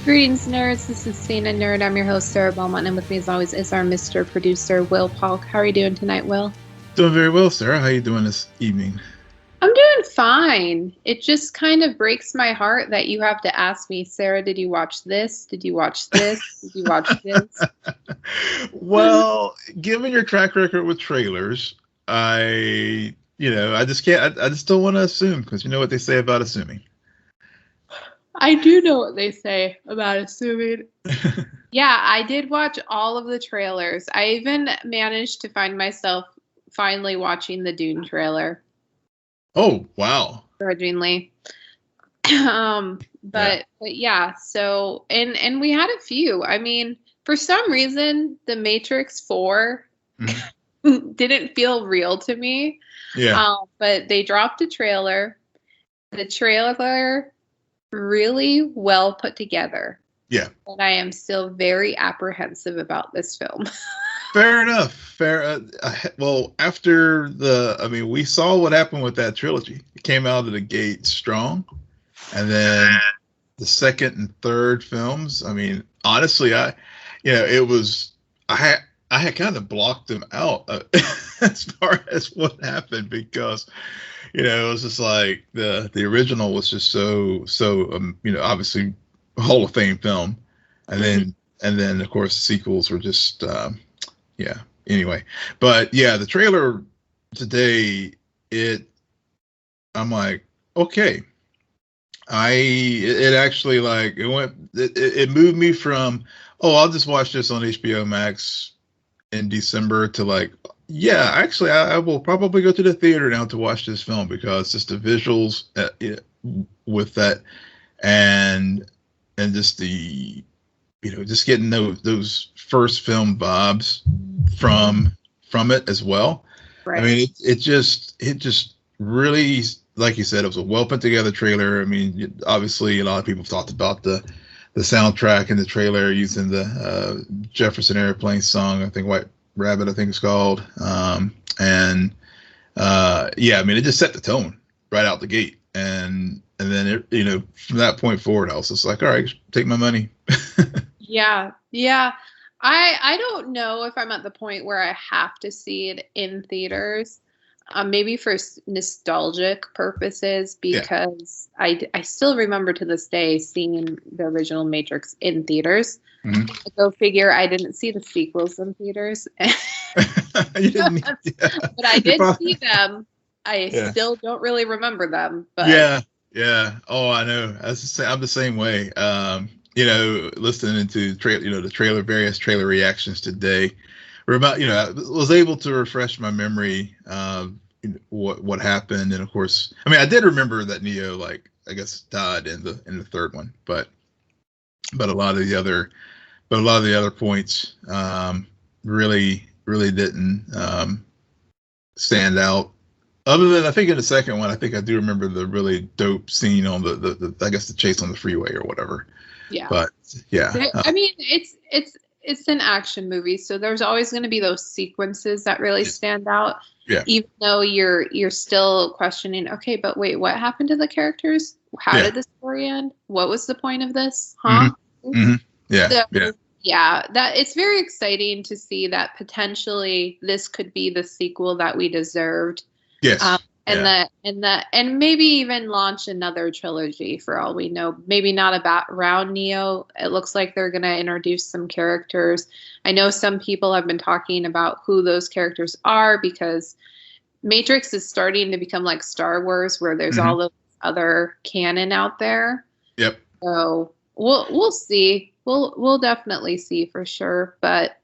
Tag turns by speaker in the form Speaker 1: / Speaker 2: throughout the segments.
Speaker 1: Greetings, nerds. This is CNN Nerd. I'm your host, Sarah Belmont, and with me, as always, is our Mr. Producer, Will Polk. How are you doing tonight, Will?
Speaker 2: Doing very well, Sarah. How are you doing this evening?
Speaker 1: I'm doing fine. It just kind of breaks my heart that you have to ask me, Sarah, did you watch this? Did you watch this? Did you watch this?
Speaker 2: Well, given your track record with trailers, I just can't. I just don't want to assume, because you know what they say about assuming.
Speaker 1: I do know what they say about assuming. Yeah, I did watch all of the trailers. I even managed to find myself finally watching the Dune trailer.
Speaker 2: Oh, wow.
Speaker 1: Grudgingly. But yeah, so and we had a few. I mean, for some reason, The Matrix 4 didn't feel real to me.
Speaker 2: Yeah.
Speaker 1: But they dropped a trailer. The trailer really well put together.
Speaker 2: Yeah.
Speaker 1: But I am still very apprehensive about this film.
Speaker 2: Fair enough. Well, after we saw what happened with that trilogy. It came out of the gate strong, and then the second and third films. I mean, honestly, I had kind of blocked them out as far as what happened, because it was just like the original was just so obviously Hall of Fame film, and then of course the sequels were just anyway. But yeah, the trailer today, I'm like, okay, it actually, like, it moved me from, oh, I'll just watch this on HBO Max in December, to like, yeah, actually, I will probably go to the theater now to watch this film, because just the visuals with that, and just the, just getting those first film vibes from it as well. Right. I mean, it just really, like you said, it was a well put together trailer. I mean, obviously, a lot of people have talked about the soundtrack in the trailer, using the Jefferson Airplane song, I think White Rabbit, I think it's called. I mean, it just set the tone right out the gate, and then from that point forward, I was just like, all right, take my money.
Speaker 1: Yeah. I don't know if I'm at the point where I have to see it in theaters. Maybe for nostalgic purposes, because I still remember to this day seeing the original Matrix in theaters. Mm-hmm. Go figure, I didn't see the sequels in theaters.
Speaker 2: You didn't,
Speaker 1: but I did see them. I still don't really remember them. But
Speaker 2: yeah. Oh, I know. I'm the same way. Listening to the various trailer reactions today, I was able to refresh my memory of what happened. And of course, I mean, I did remember that Neo, like, I guess, died in the third one, but a lot of the other points really didn't stand out. Other than, I think, in the second one, I think I do remember the really dope scene on the I guess the chase on the freeway or whatever. Yeah. But yeah.
Speaker 1: I mean, it's an action movie, so there's always going to be those sequences that really stand out. Yeah. Even though you're still questioning, okay, but wait, what happened to the characters? How did the story end? What was the point of this? Huh?
Speaker 2: Mm-hmm. Yeah.
Speaker 1: So, that it's very exciting to see that potentially this could be the sequel that we deserved.
Speaker 2: Yes.
Speaker 1: And maybe even launch another trilogy, for all we know. Maybe not around Neo. It looks like they're going to introduce some characters. I know some people have been talking about who those characters are, because Matrix is starting to become like Star Wars, where there's all the other canon out there.
Speaker 2: Yep.
Speaker 1: So we'll see. We'll definitely see for sure. But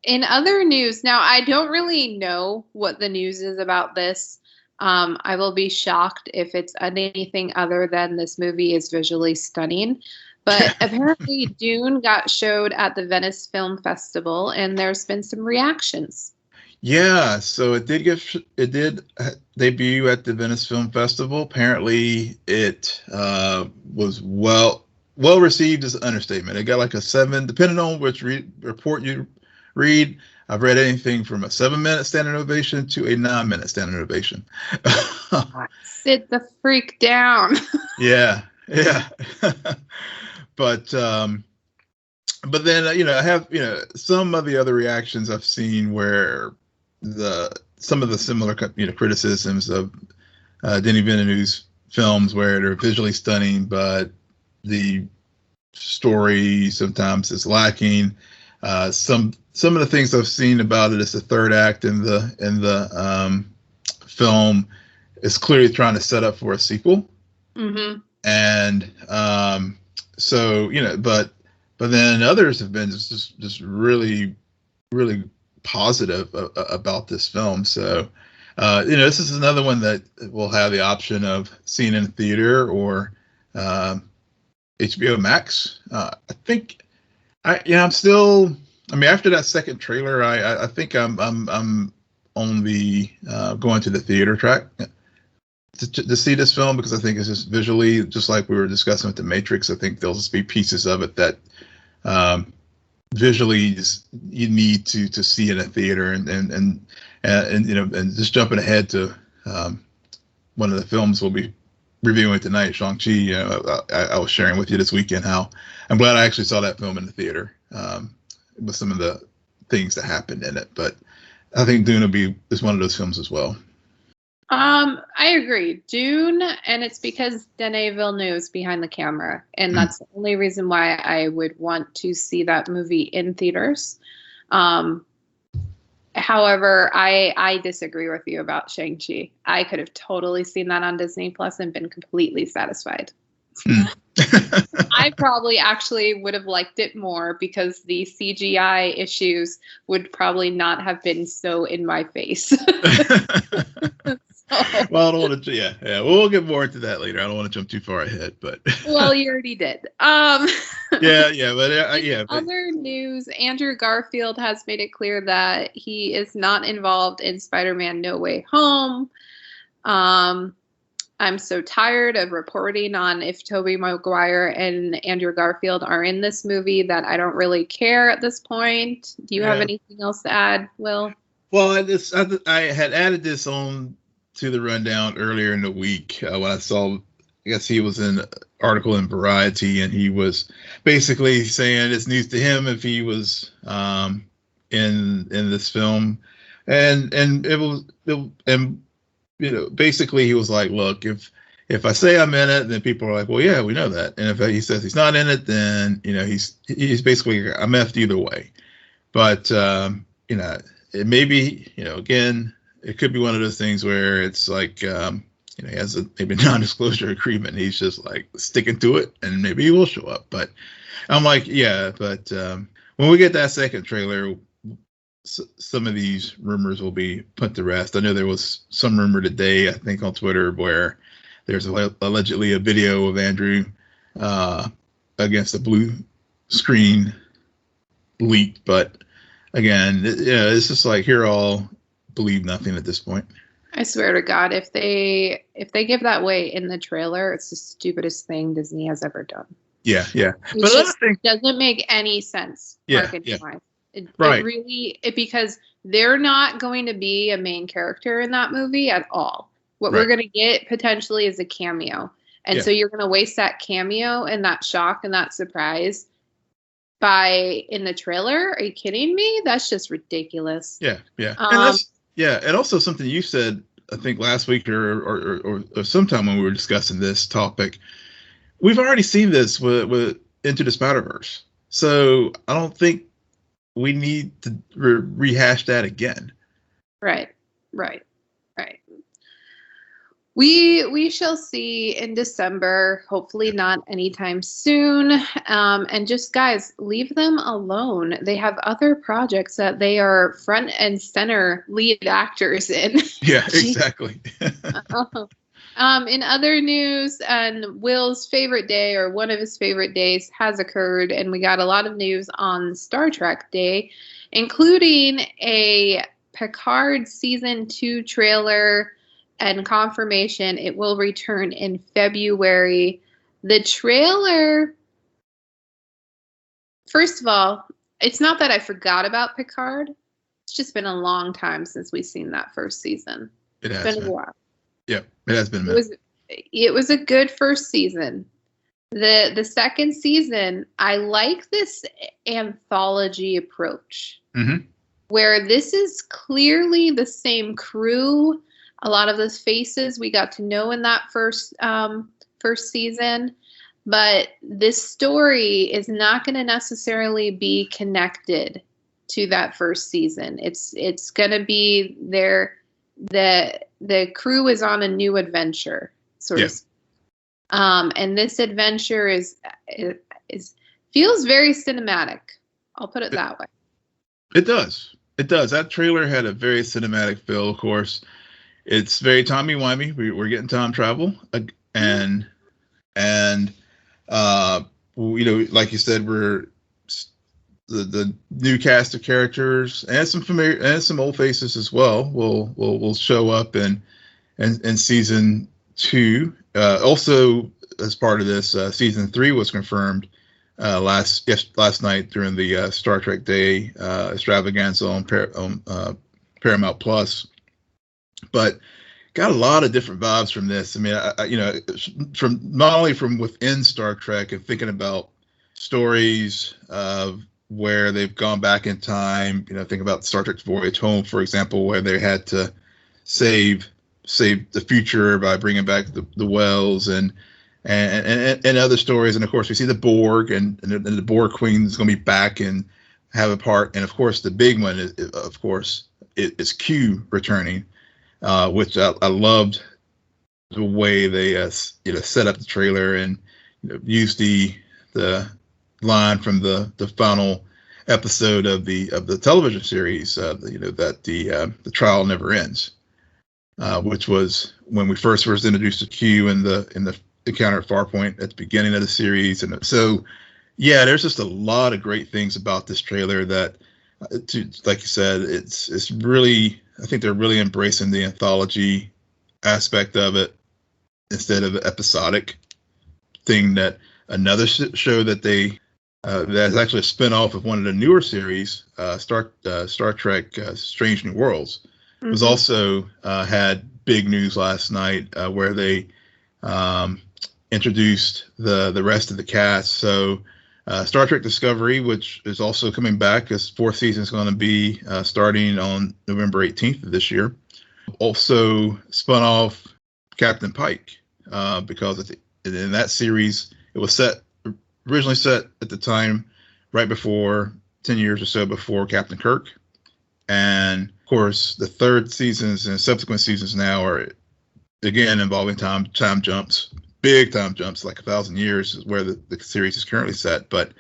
Speaker 1: in other news, now I don't really know what the news is about this. I will be shocked if it's anything other than this movie is visually stunning. But apparently Dune got showed at the Venice Film Festival, and there's been some reactions.
Speaker 2: Yeah, so it did debut at the Venice Film Festival. Apparently it was well received is an understatement. It got like a 7, depending on which report you read. I've read anything from a 7-minute standing ovation to a 9-minute standing ovation.
Speaker 1: Sit the freak down.
Speaker 2: Yeah. but then I have some of the other reactions I've seen where some of the similar criticisms of Denis Villeneuve's films where they're visually stunning, but the story sometimes is lacking. Some of the things I've seen about it is the third act in the film is clearly trying to set up for a sequel.
Speaker 1: Mm-hmm.
Speaker 2: And so but then others have been just really, really positive about this film. So this is another one that will have the option of seeing in a theater or HBO Max. I think I'm still. I mean, after that second trailer, I think I'm on the going to the theater track to see this film, because I think it's just visually, just like we were discussing with The Matrix. I think there'll just be pieces of it that visually you need to see in a theater, and just jumping ahead to one of the films we'll be reviewing tonight, Shang-Chi. I was sharing with you this weekend how I'm glad I actually saw that film in the theater with some of the things that happened in it. But I think Dune is one of those films as well.
Speaker 1: I agree. Dune, and it's because Denis Villeneuve's behind the camera, and that's the only reason why I would want to see that movie in theaters. However, I disagree with you about Shang-Chi. I could have totally seen that on Disney Plus and been completely satisfied. I probably actually would have liked it more because the CGI issues would probably not have been so in my face.
Speaker 2: Well, I don't want to. Yeah. We'll get more into that later. I don't want to jump too far ahead, but
Speaker 1: well, you already did. Other news: Andrew Garfield has made it clear that he is not involved in Spider-Man: No Way Home. I'm so tired of reporting on if Tobey Maguire and Andrew Garfield are in this movie that I don't really care at this point. Do you have anything else to add, Will?
Speaker 2: Well, I had added this on to the rundown earlier in the week when I saw, I guess he was in an article in Variety, and he was basically saying it's news to him if he was in this film, and basically he was like, look, if I say I'm in it, then people are like, well, yeah, we know that, and if he says he's not in it, then he's basically, I'm effed either way. But it may be, again, it could be one of those things where it's like, he has a maybe non-disclosure agreement. And he's just like sticking to it, and maybe he will show up. But I'm like, yeah. But when we get that second trailer, some of these rumors will be put to rest. I know there was some rumor today, I think, on Twitter where there's allegedly a video of Andrew against a blue screen leaked. But again, it's just like, here all believe nothing at this point.
Speaker 1: I swear to God, if they give that away in the trailer, it's the stupidest thing Disney has ever done.
Speaker 2: Yeah.
Speaker 1: But it doesn't make any sense.
Speaker 2: Right.
Speaker 1: It really, because they're not going to be a main character in that movie at all. What we're going to get potentially is a cameo. And so you're going to waste that cameo and that shock and that surprise in the trailer. Are you kidding me? That's just ridiculous.
Speaker 2: Yeah. And also something you said, I think last week or sometime when we were discussing this topic, we've already seen this with Into the Spider-Verse. So I don't think we need to rehash that again. Right.
Speaker 1: We shall see in December, hopefully not anytime soon. And just, guys, leave them alone. They have other projects that they are front and center lead actors in.
Speaker 2: Yeah, exactly.
Speaker 1: In other news, and Will's favorite day, or one of his favorite days, has occurred, and we got a lot of news on Star Trek Day, including a Picard Season 2 trailer and confirmation it will return in February. The trailer, first of all, it's not that I forgot about Picard. It's just been a long time since we've seen that first season.
Speaker 2: It's
Speaker 1: been a while.
Speaker 2: Yeah, it has been a minute.
Speaker 1: It was a good first season. The second season, I like this anthology approach where this is clearly the same crew. A lot of those faces we got to know in that first season, but this story is not going to necessarily be connected to that first season. It's going to be the crew is on a new adventure, sort of. And this adventure is feels very cinematic. I'll put it that way.
Speaker 2: It does. It does. That trailer had a very cinematic feel. Of course, it's very timey-wimey. We're getting time travel, and you know, like you said, we're the new cast of characters and some familiar and some old faces as well. Will show up in season 2. Also, as part of this, season 3 was confirmed last night during the Star Trek Day extravaganza on Paramount Plus. But got a lot of different vibes from this. I mean, you know, from not only from within Star Trek and thinking about stories of where they've gone back in time. You know, think about Star Trek's Voyage Home, for example, where they had to save the future by bringing back the Wells and other stories. And of course, we see the Borg and the Borg Queen is going to be back and have a part. And of course, the big one is Q returning, which I loved the way they set up the trailer and used the line from the final episode of the television series, that the trial never ends. Which was when we first introduced to Q in the encounter at Farpoint at the beginning of the series. And so, yeah, there's just a lot of great things about this trailer that, like you said, it's really, I think they're really embracing the anthology aspect of it instead of the episodic thing that another show that that's actually a spinoff of one of the newer series, Star Trek Strange New Worlds. Was also had big news last night where they introduced the rest of the cast. So Star Trek Discovery, which is also coming back, its 4th season is going to be starting on November 18th of this year. Also spun off Captain Pike because in that series it was originally set at the time right before 10 years or so before Captain Kirk. And of course, the 3rd seasons and subsequent seasons now are again involving time jumps, big time jumps, like 1,000 years is where the series is currently set. But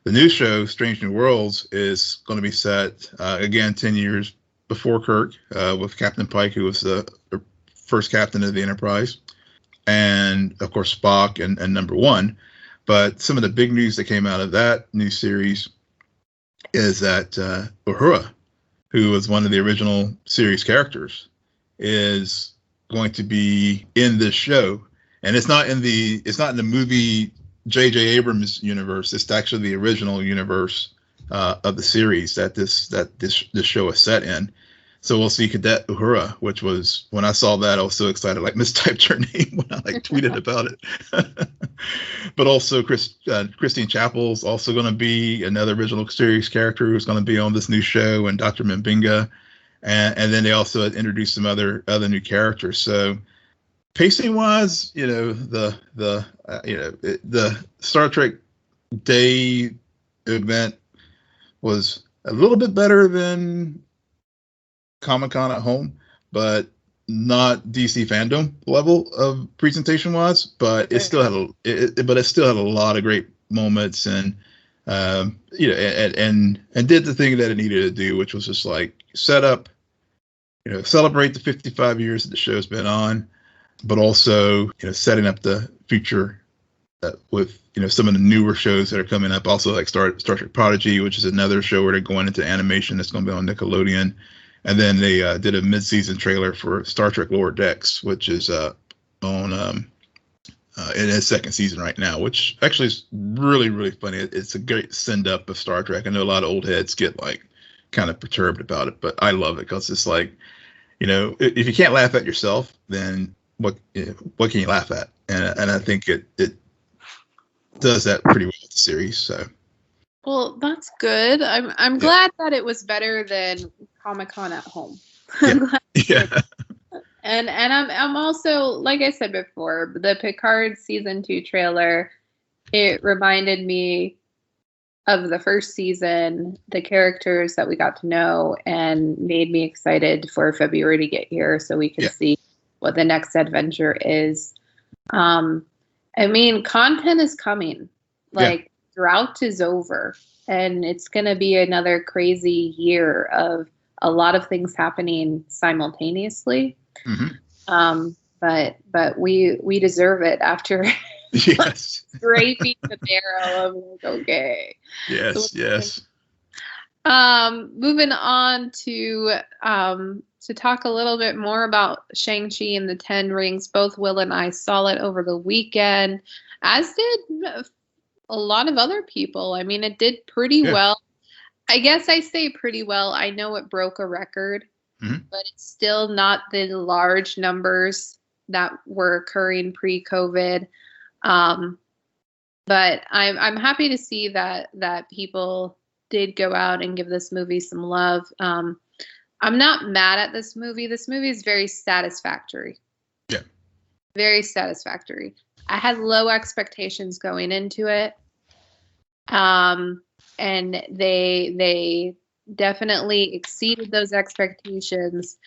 Speaker 2: the new show, Strange New Worlds, is going to be set again 10 years before Kirk, with Captain Pike, who was the first captain of the Enterprise, and of course Spock and Number One. But some of the big news that came out of that new series is that Uhura, who was one of the original series characters, is going to be in this show. And it's not in the movie J.J. Abrams universe. It's actually the original universe of the series that this show is set in. So we'll see Cadet Uhura, which was, when I saw that, I was so excited, like mistyped her name when I tweeted about it. But also Christine Chapel's also going to be another original series character who's going to be on this new show, and Dr. Mbinga. And then they also had introduced some other new characters. So pacing wise, the Star Trek Day event was a little bit better than Comic-Con at home, but not DC fandom level of presentation wise. But it still had a lot of great moments, and and did the thing that it needed to do, which was just like set up, celebrate the 55 years that the show's been on, but also setting up the future with some of the newer shows that are coming up. Also like Star Trek Prodigy, which is another show where they're going into animation that's going to be on Nickelodeon. And then they did a mid-season trailer for Star Trek Lower Decks, which is on in its 2nd season right now, which actually is really, really funny. It's a great send-up of Star Trek. I know a lot of old heads get like kind of perturbed about it, but I love it because it's like, if you can't laugh at yourself, then what can you laugh at? And I think it does that pretty well with the series. So
Speaker 1: Well, that's good. I'm glad that it was better than Comic-Con at home. I'm glad it did. And I'm also, like I said before, the Picard season 2 trailer, it reminded me of the first season, the characters that we got to know, and made me excited for February to get here so we can see what the next adventure is. I mean, content is coming. Like, drought is over, and it's going to be another crazy year of a lot of things happening simultaneously. But we deserve it after scraping the barrel of like, okay.
Speaker 2: Yes.
Speaker 1: Moving on to talk a little bit more about Shang-Chi and the Ten Rings. Both Will and I saw it over the weekend, as did a lot of other people. I mean, it did pretty well. I guess I say pretty well. I know it broke a record, but it's still not the large numbers that were occurring pre-COVID. But I'm happy to see that people did go out and give this movie some love. I'm not mad at this movie. This movie is very satisfactory.
Speaker 2: Yeah.
Speaker 1: Very satisfactory. I had low expectations going into it. And they definitely exceeded those expectations.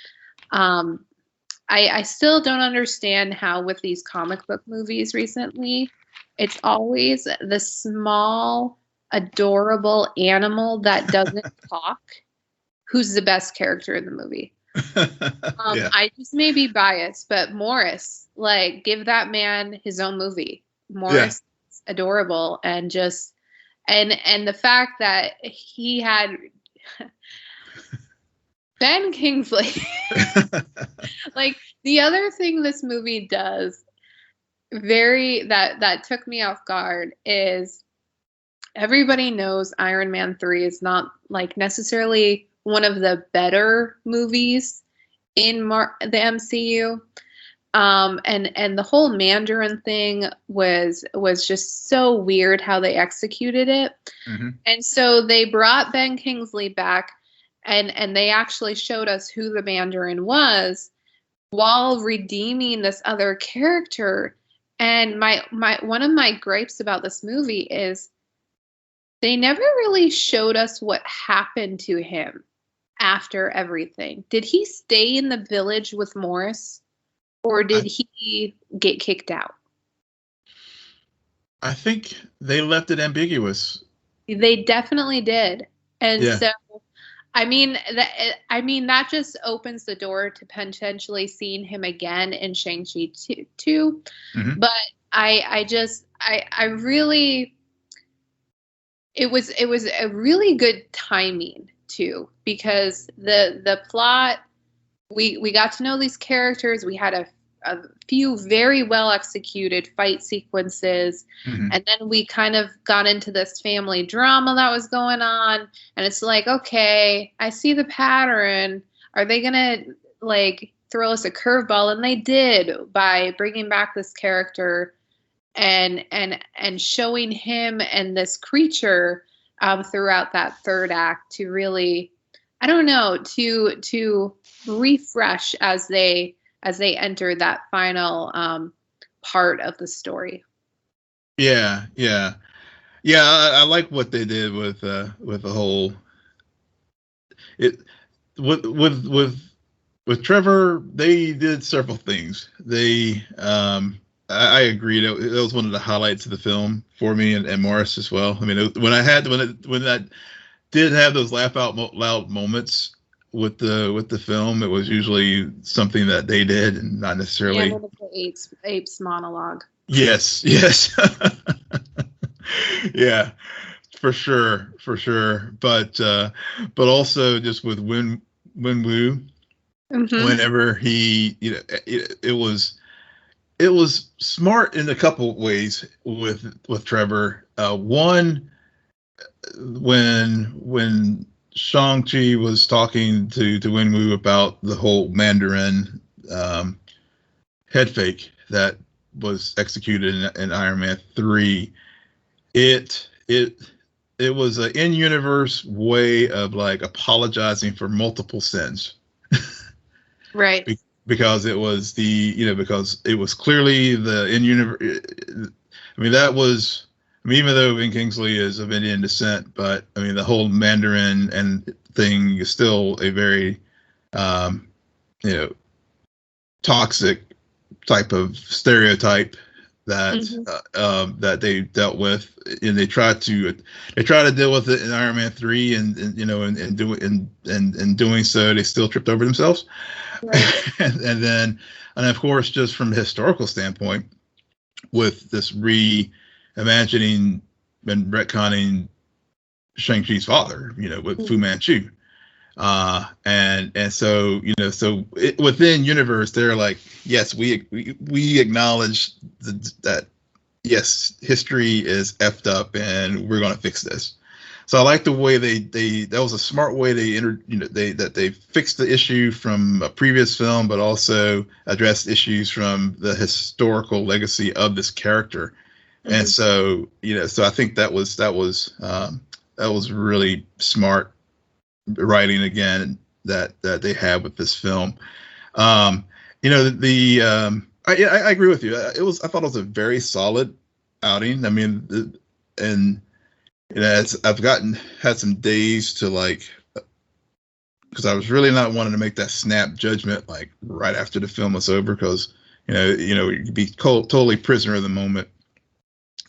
Speaker 1: I still don't understand how with these comic book movies recently, it's always the small, adorable animal that doesn't talk who's the best character in the movie. I just may be biased, but Morris, like, give that man his own movie. Morris is adorable, and just and the fact that he had Ben Kingsley. Like, the other thing this movie does that took me off guard is everybody knows Iron Man 3 is not like necessarily one of the better movies in the MCU. And the whole Mandarin thing was just so weird how they executed it. And so they brought Ben Kingsley back, and they actually showed us who the Mandarin was while redeeming this other character. And my one of my gripes about this movie is they never really showed us what happened to him after everything. Did he stay in the village with Morris, or did he get kicked out?
Speaker 2: I think they left it ambiguous.
Speaker 1: They definitely did. And so, I mean, that just opens the door to potentially seeing him again in Shang-Chi 2. But I really, it was a really good timing too, because the plot, we got to know these characters. We had a few very well executed fight sequences, and then we kind of got into this family drama that was going on, and it's like, okay, I see the pattern. Are they gonna like throw us a curveball? And they did, by bringing back this character and showing him and this creature throughout that third act to really, I don't know, to refresh as they enter that final part of the story.
Speaker 2: I like what they did with the whole it with Trevor. They did several things. They I agreed. It was one of the highlights of the film for me, and Morris as well. I mean, when I did have those laugh out loud moments with the film, it was usually something that they did, and not necessarily
Speaker 1: the apes monologue.
Speaker 2: Yes. Yeah, for sure. But also just with Win Woo, whenever he, it was smart in a couple ways with Trevor. One, when Shang-Chi was talking to Wenwu about the whole Mandarin head fake that was executed in Iron Man 3, it it was an in-universe way of like apologizing for multiple sins.
Speaker 1: Right.
Speaker 2: Because it was because it was clearly the in-universe. I mean, that was, I mean, even though Ben Kingsley is of Indian descent, but I mean, the whole Mandarin and thing is still a very, you know, toxic type of stereotype that that they dealt with, and they tried to deal with it in Iron Man 3, and you know, and doing so, they still tripped over themselves. Right. and then, and of course, just from a historical standpoint, with this reimagining and retconning Shang-Chi's father, you know, with Fu Manchu. And so, you know, so within universe, they're like, yes, we acknowledge that, yes, history is effed up and we're going to fix this. So I like the way that was a smart way they fixed the issue from a previous film, but also addressed issues from the historical legacy of this character. And so, you know, so I think that was really smart writing again that they had with this film. You know, I agree with you. I thought it was a very solid outing. I mean, and you know, I've had some days to like, because I was really not wanting to make that snap judgment like right after the film was over, because you know you'd be totally prisoner of the moment,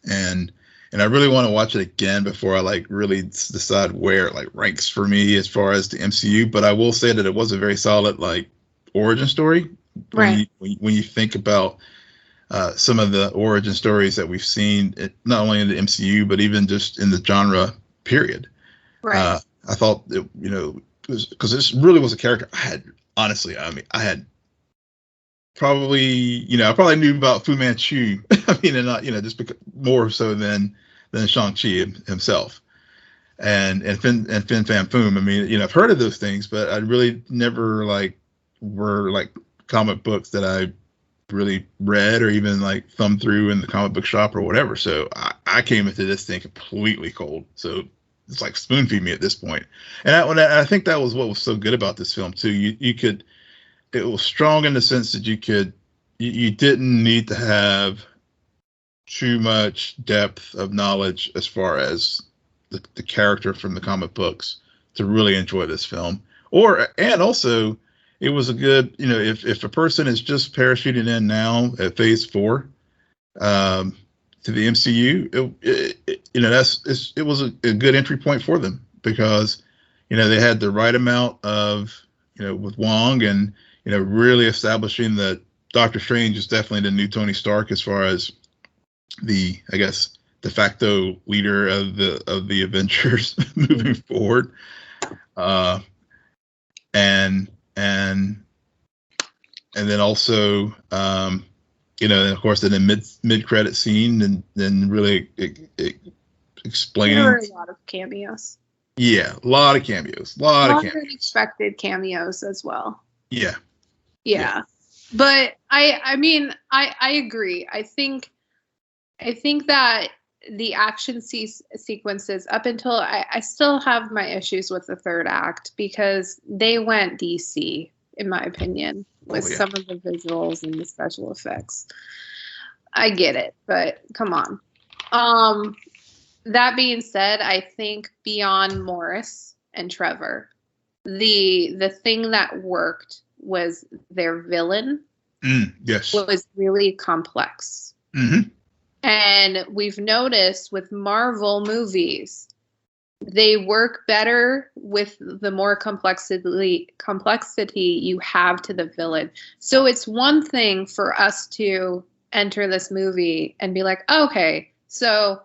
Speaker 2: and I really want to watch it again before I like really decide where it like ranks for me as far as the MCU. But I will say that it was a very solid like origin story. Right. When you think about some of the origin stories that we've seen, not only in the MCU but even just in the genre period. Right. I thought that, you know, because this really was a character I had probably, you know, I probably knew about Fu Manchu. I mean, and not, you know, just because, more so than Shang-Chi himself, and Fin Fam Foom. I mean, you know, I've heard of those things, but I really never were comic books that I really read or even like thumbed through in the comic book shop or whatever. So I came into this thing completely cold. So it's like spoon feed me at this point. And I think that was what was so good about this film too. It was strong in the sense that you didn't need to have too much depth of knowledge as far as the character from the comic books to really enjoy this film. And also it was a good, you know, if a person is just parachuting in now at phase 4 to the MCU, you know, it was a good entry point for them, because, you know, they had the right amount of, you know, with Wong, and, you know, really establishing that Doctor Strange is definitely the new Tony Stark as far as the, I guess, de facto leader of the Avengers moving forward. And then also, you know, and of course, in the mid credit scene, and then really explaining.
Speaker 1: There were a lot of cameos.
Speaker 2: Yeah, a lot of cameos. A lot of
Speaker 1: unexpected cameos as well.
Speaker 2: Yeah.
Speaker 1: But I mean, I agree. I think that the action sequences up until I still have my issues with the third act, because they went DC, in my opinion, with some of the visuals and the special effects. I get it, but come on. That being said, I think beyond Morris and Trevor, the thing that worked was their villain.
Speaker 2: Yes.
Speaker 1: Was really complex.
Speaker 2: Mm-hmm.
Speaker 1: And we've noticed with Marvel movies, they work better with the more complexity you have to the villain. So it's one thing for us to enter this movie and be like, okay, so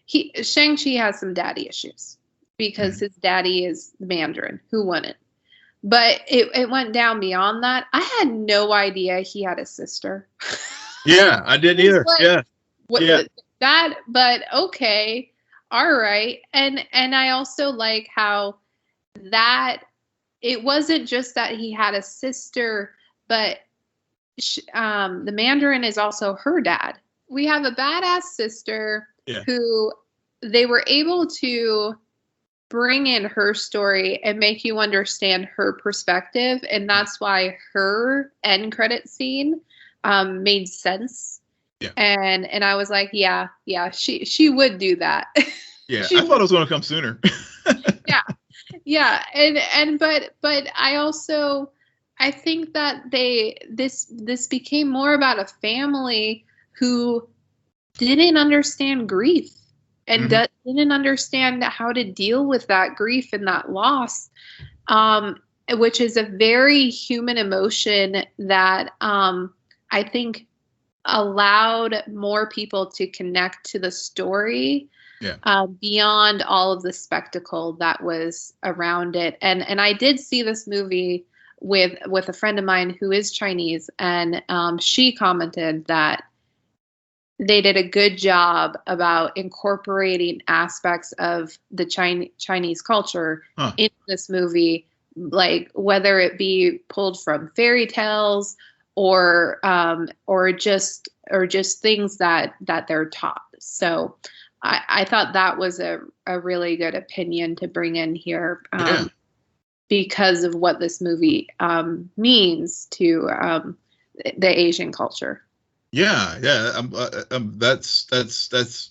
Speaker 1: Shang-Chi has some daddy issues because his daddy is Mandarin. Who wouldn't? But it went down beyond that. I had no idea he had a sister.
Speaker 2: Yeah, I didn't either.
Speaker 1: But okay, all right. And I also like how that it wasn't just that he had a sister, but the Mandarin is also her dad. We have a badass sister who they were able to bring in her story and make you understand her perspective, and that's why her end credit scene made sense.
Speaker 2: Yeah.
Speaker 1: And I was like, yeah, she would do that.
Speaker 2: Yeah, I thought it was going to come sooner.
Speaker 1: Yeah, but I think that this became more about a family who didn't understand grief and didn't understand how to deal with that grief and that loss, which is a very human emotion that I think allowed more people to connect to the story.
Speaker 2: Yeah.
Speaker 1: Beyond all of the spectacle that was around it. And I did see this movie with a friend of mine who is Chinese, and she commented that they did a good job about incorporating aspects of the Chinese culture in this movie, like whether it be pulled from fairy tales or just things that they're taught. So I thought that was a really good opinion to bring in here because of what this movie means to the Asian culture.
Speaker 2: Yeah. That's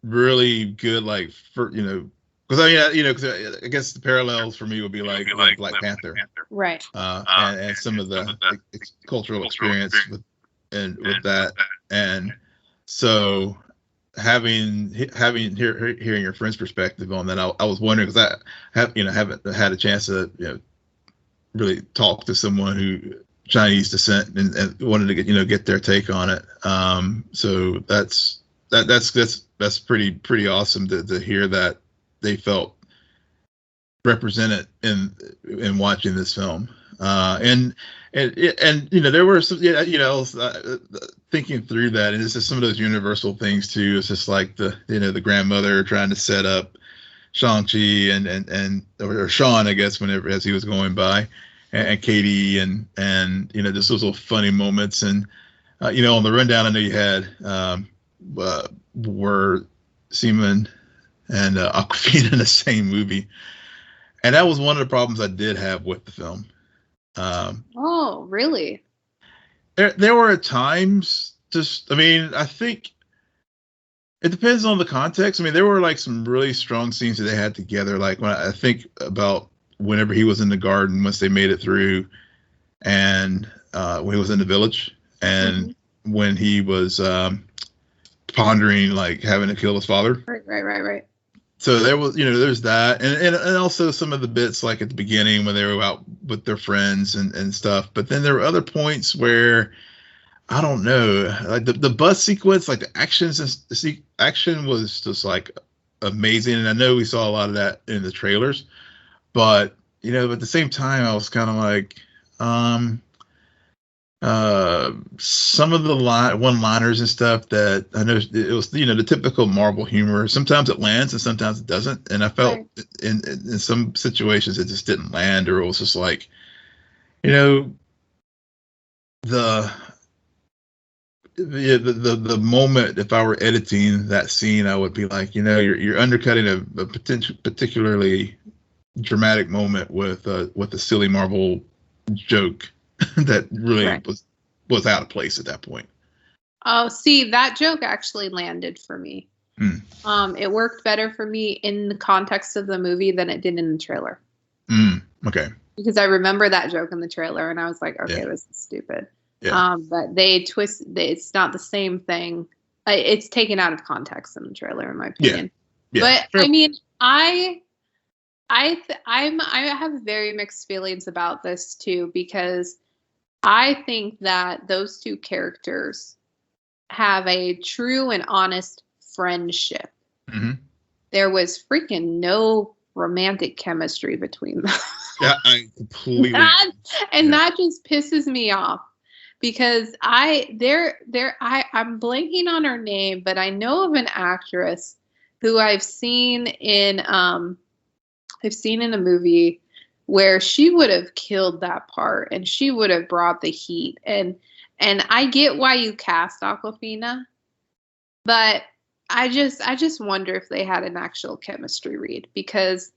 Speaker 2: really good. Like because I guess the parallels for me would be like Black Panther,
Speaker 1: right?
Speaker 2: And some of the cultural experience with that, and so hearing your friend's perspective on that, I was wondering, because I haven't had a chance to really talk to someone who Chinese descent and wanted to get their take on it. So that's pretty awesome to hear that they felt represented in watching this film. And there were some, thinking through that, and it's just some of those universal things too. It's just like the grandmother trying to set up Shang-Chi or Sean, I guess, as he was going by, and Katie, and just those little funny moments. And on the rundown, I know you had were Seaman and Aquafina in the same movie, and that was one of the problems I did have with the film.
Speaker 1: Oh, really?
Speaker 2: There were times, I think it depends on the context. I mean, there were like some really strong scenes that they had together. Like when I think about whenever he was in the garden, once they made it through, and when he was in the village, and when he was pondering like having to kill his father.
Speaker 1: Right.
Speaker 2: So there was, there's that, and also some of the bits like at the beginning when they were out with their friends and stuff. But then there were other points where, I don't know, like the bus sequence, like the action was just like amazing. And I know we saw a lot of that in the trailers, but at the same time, I was kind of like, some of the one-liners and stuff that I know it was, the typical Marvel humor. Sometimes it lands and sometimes it doesn't. And I felt in some situations it just didn't land, or it was just like, the moment, if I were editing that scene, I would be like, you're undercutting a particularly dramatic moment with a silly Marvel joke that really was out of place at that point.
Speaker 1: Oh, see, that joke actually landed for me. It worked better for me in the context of the movie than it did in the trailer.
Speaker 2: Okay.
Speaker 1: Because I remember that joke in the trailer, and I was like, okay, this is stupid.
Speaker 2: Yeah.
Speaker 1: But they it's not the same thing. It's taken out of context in the trailer, in my opinion.
Speaker 2: Yeah.
Speaker 1: But I mean, I have very mixed feelings about this too, because I think that those two characters have a true and honest friendship. There was freaking no romantic chemistry between them.
Speaker 2: Yeah, I completely.
Speaker 1: That just pisses me off, because I'm blanking on her name, but I know of an actress who I've seen in a movie where she would have killed that part, and she would have brought the heat. And I get why you cast Aquafina, but I just wonder if they had an actual chemistry read, because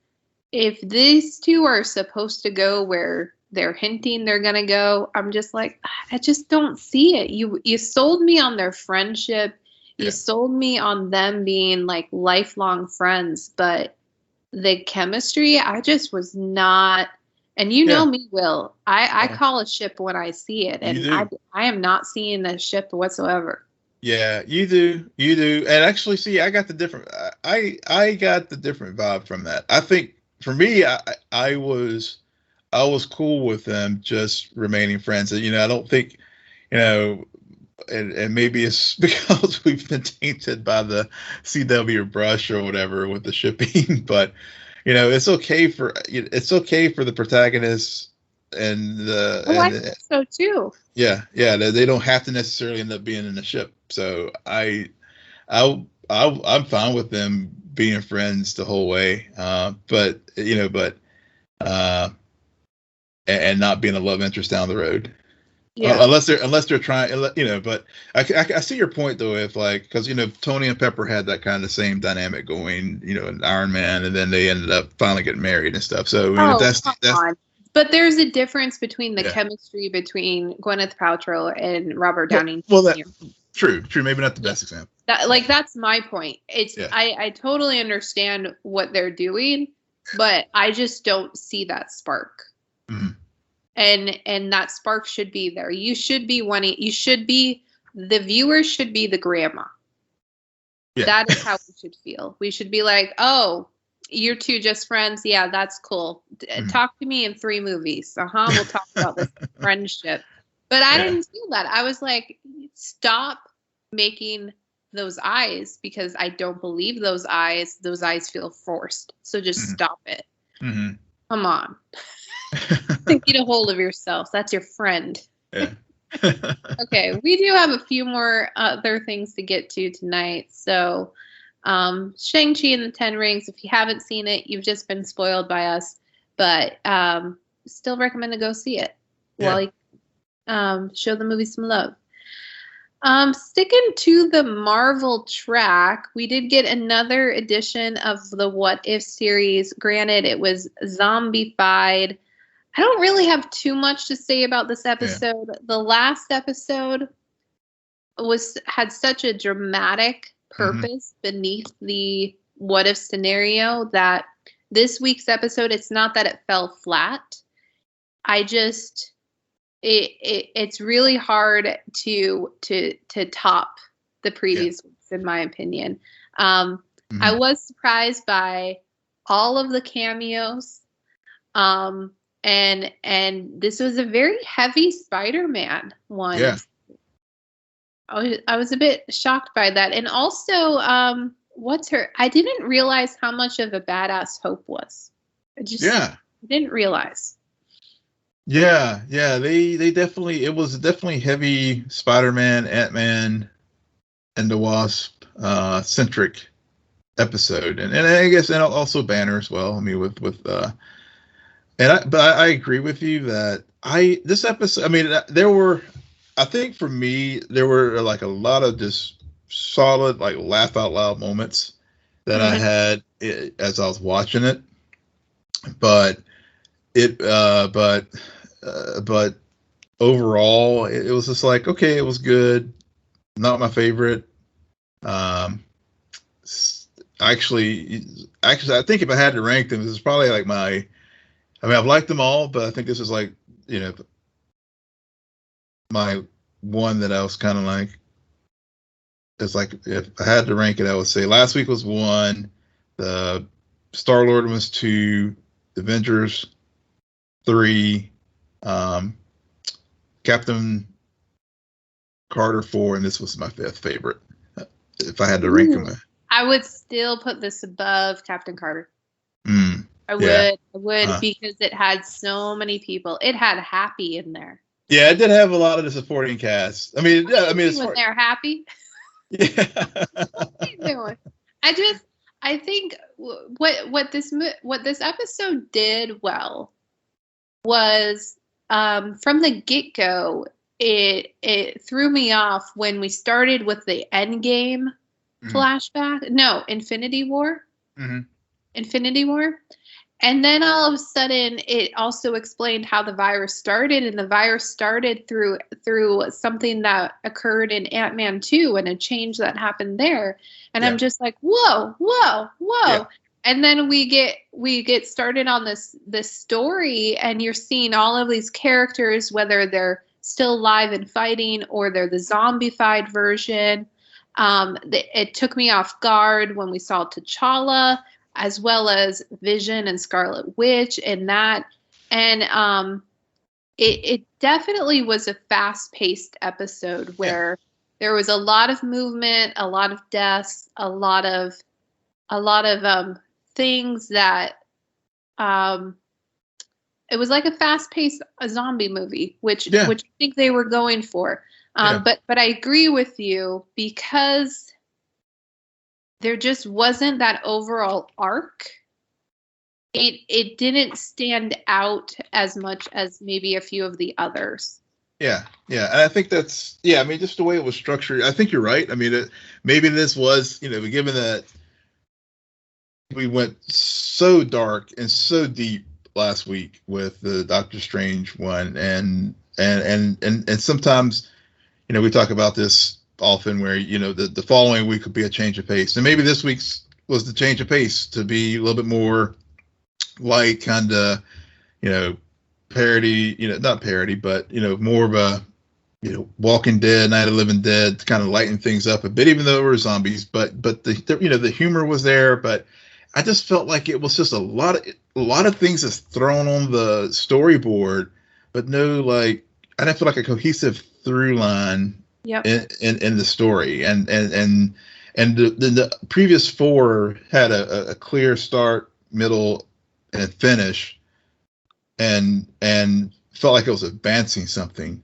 Speaker 1: if these two are supposed to go where they're hinting they're gonna go, I'm just like, I just don't see it. You sold me on their friendship. You sold me on them being like lifelong friends, but the chemistry, I just was not. And you know me, Will. I call a ship when I see it, and I am not seeing a ship whatsoever.
Speaker 2: Yeah, you do. You do. And actually, see, I got the different. I got the different vibe from that. I think for me, I was cool with them just remaining friends. And, I don't think, you know, and maybe it's because we've been tainted by the CW brush or whatever with the shipping, but it's okay for the protagonists and
Speaker 1: I think so too.
Speaker 2: Yeah, they don't have to necessarily end up being in the ship. So I'm fine with them being friends the whole way, but and not being a love interest down the road. Yeah. Unless they're trying, But I see your point though, if like, because Tony and Pepper had that kind of same dynamic going, in Iron Man, and then they ended up finally getting married and stuff. So I mean, that's
Speaker 1: But there's a difference between the chemistry between Gwyneth Paltrow and Robert Downey Jr.
Speaker 2: Well, true. Maybe not the best example.
Speaker 1: That's my point. I totally understand what they're doing, but I just don't see that spark. Mm-hmm. And that spark should be there. The viewers should be the grandma. Yeah. That is how we should feel. We should be like, oh, you're two just friends. Yeah, that's cool. Talk to me in 3 movies. We'll talk about this friendship. But I didn't feel that. I was like, stop making those eyes, because I don't believe those eyes. Those eyes feel forced. So just stop it. Mm-hmm. Come on. Get a hold of yourself. That's your friend. Yeah. Okay, we do have a few more other things to get to tonight. So, Shang-Chi and the 10 Rings, if you haven't seen it, you've just been spoiled by us. But still recommend to go see it while you show the movie some love. Sticking to the Marvel track, we did get another edition of the What If series. Granted, it was zombified. I don't really have too much to say about this episode. Yeah. The last episode had such a dramatic purpose beneath the what if scenario that this week's episode, it's not that it fell flat. It's really hard to top the previous weeks, in my opinion. I was surprised by all of the cameos. And this was a very heavy Spider-Man one. Yeah. I was a bit shocked by that. And also, I didn't realize how much of a badass Hope was. I didn't realize.
Speaker 2: Yeah. They definitely, it was definitely heavy Spider-Man, Ant-Man, and the Wasp centric episode. And I guess, and also Banner as well. I mean, but I agree with you that this episode, I mean, I think for me, there were like a lot of just solid, like laugh out loud moments that I had as I was watching it. But overall, it was just like, okay, it was good. Not my favorite. Actually, I think if I had to rank them, this is probably like I've liked them all, but I think this is like, my one that I was kind of like, it's like, if I had to rank it, I would say last week was 1, the Star-Lord was 2, the Avengers 3, Captain Carter 4, and this was my 5th favorite. If I had to rank them.
Speaker 1: I would still put this above Captain Carter. I would because it had so many people. It had Happy in there.
Speaker 2: Yeah, it did have a lot of the supporting cast. I mean, it's
Speaker 1: when they're happy.
Speaker 2: Yeah.
Speaker 1: What are you doing? I think what this episode did well was from the get-go, it threw me off when we started with the end game flashback. No, Infinity War.
Speaker 2: Mm-hmm.
Speaker 1: Infinity War. And then all of a sudden, it also explained how the virus started, and the virus started through something that occurred in Ant-Man 2 and a change that happened there. And I'm just like, whoa, whoa, whoa. Yeah. And then we get started on this story, and you're seeing all of these characters, whether they're still alive and fighting or they're the zombified version. It took me off guard when we saw T'Challa, as well as Vision and Scarlet Witch and that. And it definitely was a fast-paced episode where there was a lot of movement, a lot of deaths, a lot of things that it was like a fast-paced zombie movie, which I think they were going for. But I agree with you, because there just wasn't that overall arc. It didn't stand out as much as maybe a few of the others.
Speaker 2: Yeah. And I think that's, I mean, just the way it was structured, I think you're right. I mean, maybe this was, given that we went so dark and so deep last week with the Doctor Strange one, and sometimes, we talk about this often where, the following week could be a change of pace. And maybe this week's was the change of pace to be a little bit more like kind of, parody, not parody, but, more of a, Walking Dead, Night of the Living Dead to kind of lighten things up a bit, even though it were zombies, but the humor was there. But I just felt like it was just a lot of things that's thrown on the storyboard, but no, like, I didn't feel like a cohesive through line in the story, and the previous four had a clear start, middle, and finish, and felt like it was advancing something.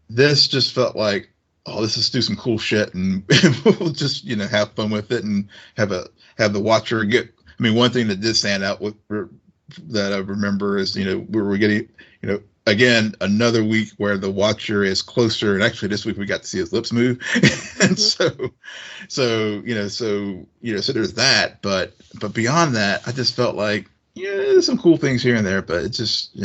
Speaker 2: This just felt like, oh, let's just do some cool shit, and we'll just have fun with it, and have the watcher get. I mean, one thing that did stand out that I remember is we're getting again, another week where the watcher is closer, and actually this week we got to see his lips move, and so there's that. But beyond that, I just felt like there's some cool things here and there, but it's just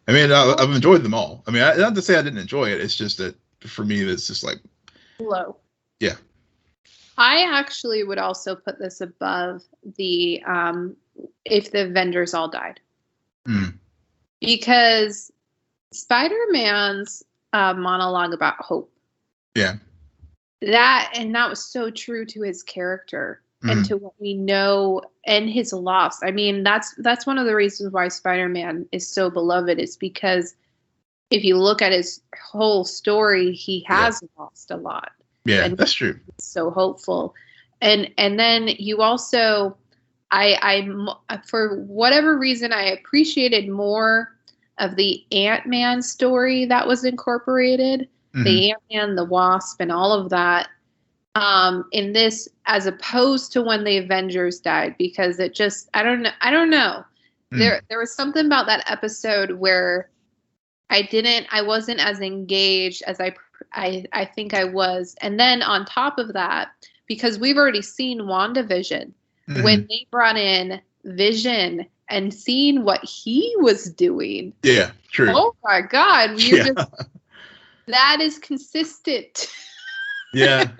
Speaker 2: I mean, I've enjoyed them all. I mean, not to say I didn't enjoy it. It's just that for me, it's just like
Speaker 1: low.
Speaker 2: Yeah.
Speaker 1: I actually would also put this above the if the Avengers all died. Because Spider-Man's monologue about hope.
Speaker 2: Yeah.
Speaker 1: That was so true to his character and to what we know and his loss. I mean, that's one of the reasons why Spider-Man is so beloved, is because if you look at his whole story, he has lost a lot.
Speaker 2: Yeah,
Speaker 1: and
Speaker 2: that's true.
Speaker 1: So hopeful. And then you also, I for whatever reason, I appreciated more of the Ant-Man story that was incorporated, the Ant-Man, the Wasp, and all of that in this, as opposed to when the Avengers died, because it just, I don't know. There was something about that episode where I wasn't as engaged as I think I was. And then on top of that, because we've already seen WandaVision, when they brought in Vision and seeing what he was doing.
Speaker 2: Yeah, true.
Speaker 1: Oh my God. That is consistent.
Speaker 2: Yeah.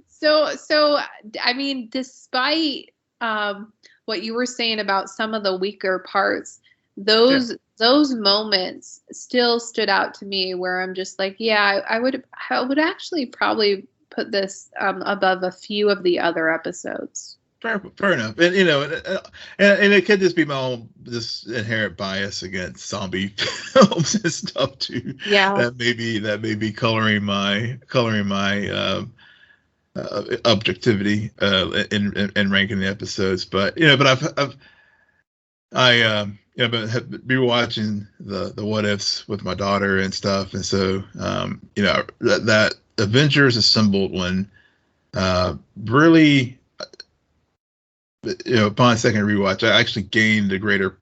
Speaker 1: So I mean, despite what you were saying about some of the weaker parts, those moments still stood out to me, where I'm just like, I would actually probably put this above a few of the other episodes.
Speaker 2: Fair enough. And and it could just be my own this inherent bias against zombie films and stuff too.
Speaker 1: Yeah.
Speaker 2: That may be coloring my objectivity in ranking the episodes. But I've been watching the What Ifs with my daughter and stuff, and so that Avengers Assembled one really, upon second rewatch, I actually gained a greater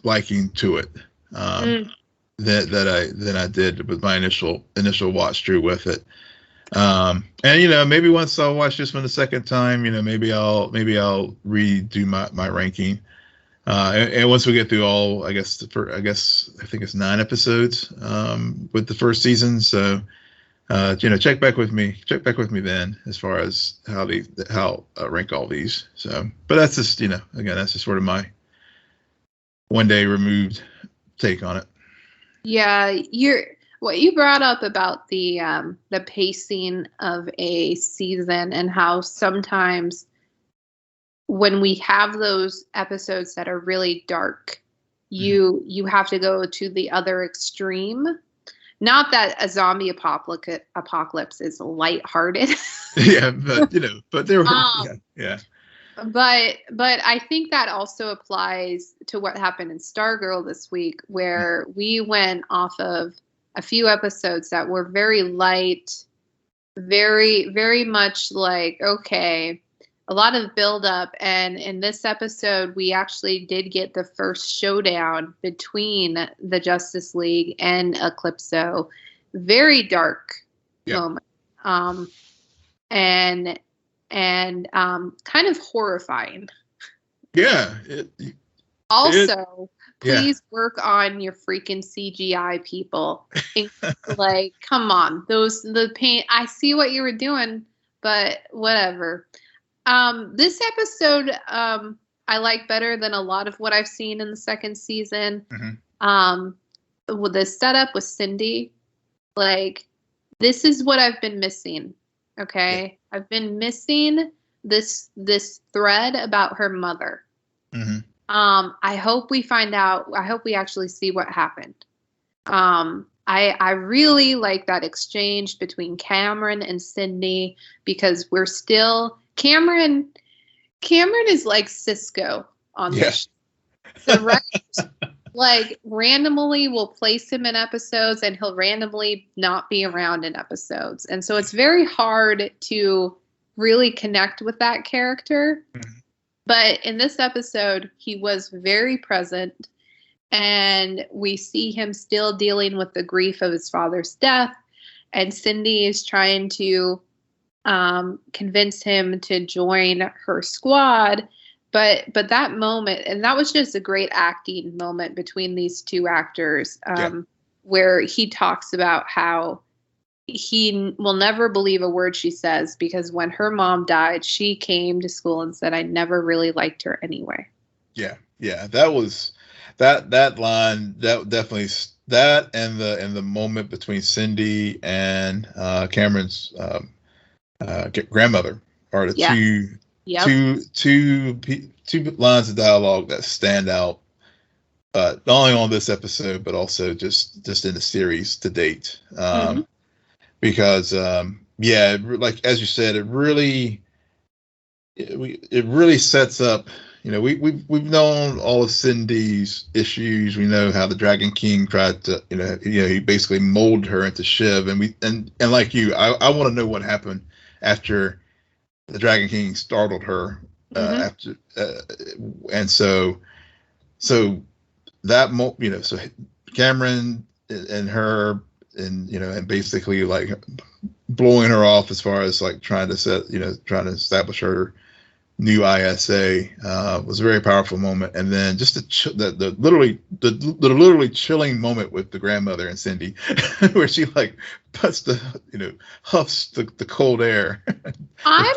Speaker 2: liking to it than I did with my initial watch through with it. And maybe once I'll watch this one the second time, maybe I'll redo my ranking. And once we get through all, I think it's 9 episodes with the first season. So check back with me then as far as how I rank all these. So, but that's just again, that's just sort of my one day removed take on it.
Speaker 1: Yeah, what you brought up about the pacing of a season and how sometimes when we have those episodes that are really dark, you have to go to the other extreme. Not that a zombie apocalypse is lighthearted.
Speaker 2: Yeah, but they're yeah.
Speaker 1: But I think that also applies to what happened in Stargirl this week, where we went off of a few episodes that were very light, very, very much like, okay, a lot of build up. And in this episode, we actually did get the first showdown between the Justice League and Eclipso. Very dark moment. And kind of horrifying.
Speaker 2: Yeah.
Speaker 1: Please work on your freaking CGI, people. Like, come on, the paint. I see what you were doing, but whatever. This episode, I like better than a lot of what I've seen in the second season. With the setup with Cindy, like, this is what I've been missing. Okay, I've been missing this thread about her mother. I hope we find out. I hope we actually see what happened. I really like that exchange between Cameron and Cindy, because we're still Cameron is like Cisco on this. So like randomly we'll place him in episodes and he'll randomly not be around in episodes. And so it's very hard to really connect with that character. But in this episode, he was very present, and we see him still dealing with the grief of his father's death. And Cindy is trying to convince him to join her squad. But that moment, and that was just a great acting moment between these two actors, where he talks about how he will never believe a word she says, because when her mom died, she came to school and said, I never really liked her anyway.
Speaker 2: Yeah. That was that line, that definitely, that and the moment between Cindy and Cameron's grandmother are the two lines of dialogue that stand out, not only on this episode but also just in the series to date. Because like as you said, it really sets up. We've known all of Cindy's issues. We know how the Dragon King tried to, he basically molded her into Shiv, and like you, I want to know what happened after the Dragon King startled her. And so that so Cameron and her, and basically like blowing her off as far as like trying to establish her new ISA was a very powerful moment. And then just the literally chilling moment with the grandmother and Cindy, where she like puts huffs the cold air.
Speaker 1: I'm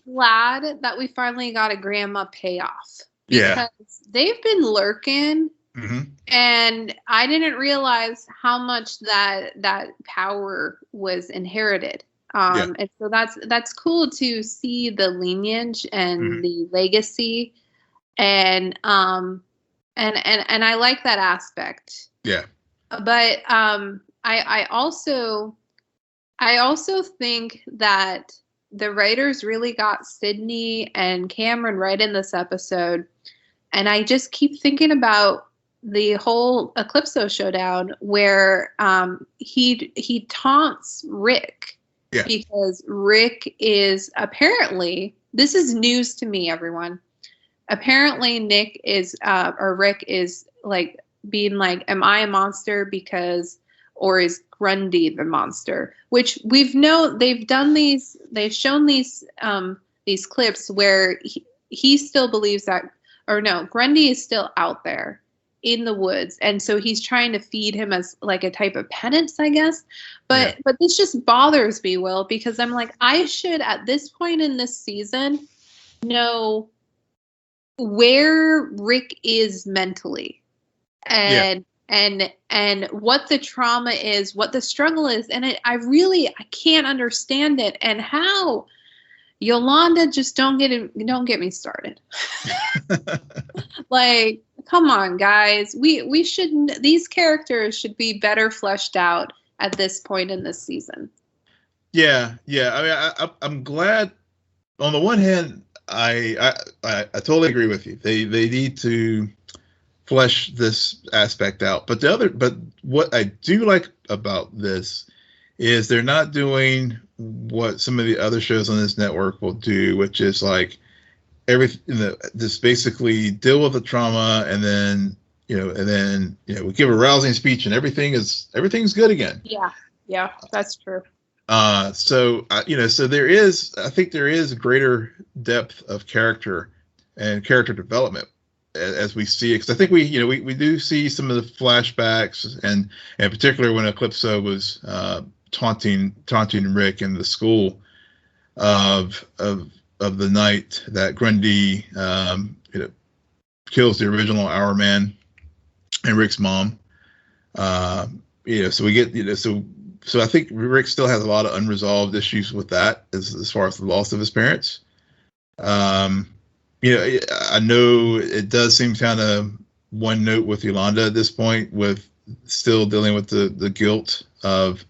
Speaker 1: glad that we finally got a grandma payoff, because they've been lurking. And I didn't realize how much that power was inherited. And so that's cool to see the lineage and the legacy, and I like that aspect. Yeah. But I also think that the writers really got Sydney and Cameron right in this episode, and I just keep thinking about the whole Eclipso showdown where he taunts Rick. Yeah. Because Rick is apparently, this is news to me, everyone. Apparently Rick is like being like, am I a monster because, or is Grundy the monster? Which they've shown these clips where he still believes that, or no, Grundy is still out there in the woods, and so he's trying to feed him as like a type of penance, I guess. But this just bothers me, Will, because I'm like, I should at this point in this season know where Rick is mentally, and what the trauma is, what the struggle is, and I can't understand it, and how Yolanda just don't get me started. Like, come on, guys, we shouldn't. These characters should be better fleshed out at this point in this season.
Speaker 2: Yeah. I mean, I'm glad. On the one hand, I totally agree with you. They need to flesh this aspect out. But what I do like about this is they're not doing what some of the other shows on this network will do, which is like just basically deal with the trauma and then we give a rousing speech and everything's good again.
Speaker 1: Yeah, that's true.
Speaker 2: So there is, I think there is greater depth of character and character development as we see it. Because I think we do see some of the flashbacks, and particularly when Eclipso was taunting Rick in the school of the night that Grundy kills the original Hour Man and Rick's mom. So we get So I think Rick still has a lot of unresolved issues with that as far as the loss of his parents. I know it does seem kind of one note with Yolanda at this point, with still dealing with the guilt of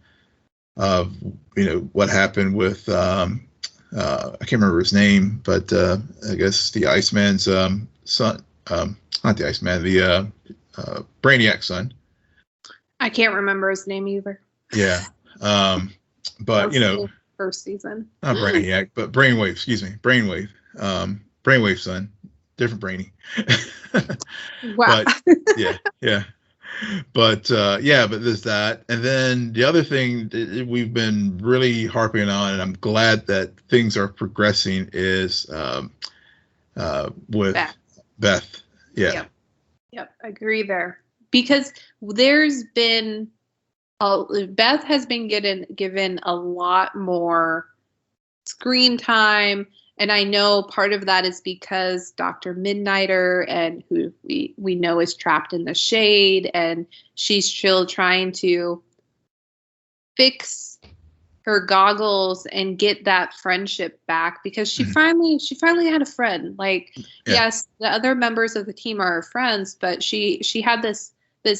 Speaker 2: what happened with I can't remember his name, but I guess the Iceman's son, not the Iceman, the Brainiac's son.
Speaker 1: I can't remember his name either.
Speaker 2: Yeah. But
Speaker 1: first season.
Speaker 2: Not Brainiac, but Brainwave, excuse me. Brainwave. Brainwave's son. Different Brainy.
Speaker 1: Wow.
Speaker 2: But yeah. But there's that. And then the other thing that we've been really harping on, and I'm glad that things are progressing, is with Beth. Yeah.
Speaker 1: Yep. Agree there. Because there's been Beth has been given a lot more screen time, and I know part of that is because Dr. Midnighter, and who we know is trapped in the shade, and she's still trying to fix her goggles and get that friendship back, because she finally had a friend. Like, yes, the other members of the team are her friends, but she had this